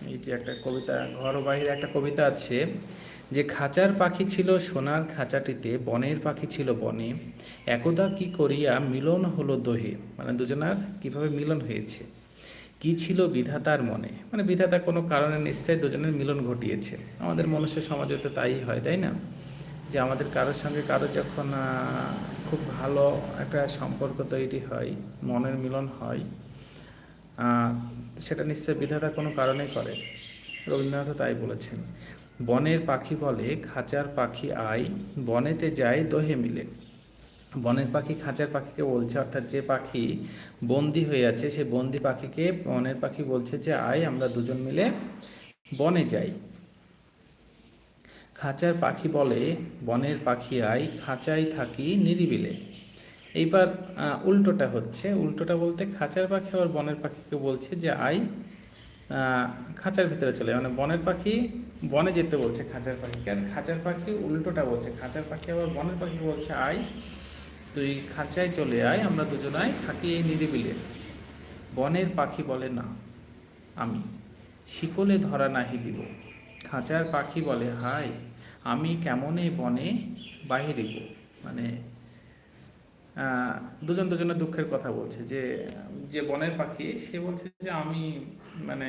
এই যে একটা কবিতা, ঘর ও বাহিরে একটা কবিতা আছে যে খাঁচার পাখি ছিল সোনার খাঁচাটিতে, বনের পাখি ছিল বনে, একদা কি করিয়া মিলন হলো দোহে। মানে দুজনার কিভাবে মিলন হয়েছে, কি ছিল বিধাতার মনে, মানে বিধাতা কোনো কারণে নিশ্চয় দুজনের মিলন ঘটিয়েছে। আমাদের মনুষ্য সমাজে তো তাই হয়, তাই না? যে আমাদের কারোর সঙ্গে কারো যখন খুব ভালো একটা সম্পর্ক তৈরি হয়, মনের মিলন হয়, সেটা নিশ্চয় বিধাতা কোনো কারণে করে। রবীন্দ্রনাথও তাই বলেছেন। বনের পাখি বলে খাঁচার পাখি আয়, বনেতে যায় দোহে মিলে। বনের পাখি খাঁচার পাখিকে বলছে, অর্থাৎ যে পাখি বন্দি হয়ে আছে সে বন্দি পাখিকে বনের পাখি বলছে যে আয় আমরা দুজন মিলে বনে যাই। খাঁচার পাখি বলে বনের পাখি আয়, খাঁচায় থাকি নিরিবিলে। এইবার উল্টোটা হচ্ছে, উল্টোটা বলতে খাঁচার পাখি আবার বনের পাখিকে বলছে যে আয় খাঁচার ভিতরে চলে, মানে বনের পাখি বনে যেতে বলছে খাঁচার পাখিকে, আর খাঁচার পাখি উল্টোটা বলছে, খাঁচার পাখি আবার বনের পাখি বলছে আয় তুই খাঁচায় চলে আয়, আমরা দুজনায় থাকি এই নিরিবিলে। বনের পাখি বলে না আমি শিকলে ধরা নাহি দিব, খাঁচার পাখি বলে হায় আমি কেমনে বনে বাহিরিব। মানে দুজন দুজনের দুঃখের কথা বলছে, যে যে বনের পাখি সে বলছে যে আমি মানে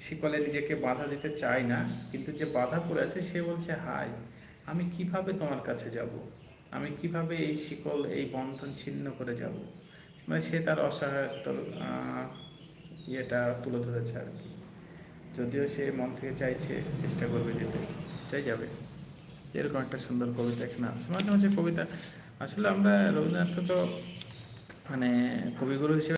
শিকলে নিজেকে বাধা দিতে চাই না, কিন্তু যে বাধা পড়ে আছে সে বলছে হায় আমি কিভাবে তোমার কাছে যাব, আমি কিভাবে এই শিকল এই বন্ধন ছিন্ন করে যাব। মানে সে তার অসহায়ত্ব ইয়েটা তুলে ধরেছে আর কি। যদিও সে মন থেকে চাইছে, চেষ্টা করবে যেতে, নিশ্চয়ই যাবে। এরকম একটা সুন্দর কবিতা এখানে আছে। মাঝে মাঝে কবিতা আসলে আমরা রবীন্দ্রনাথকে তো মানে কবিগুরু হিসেবে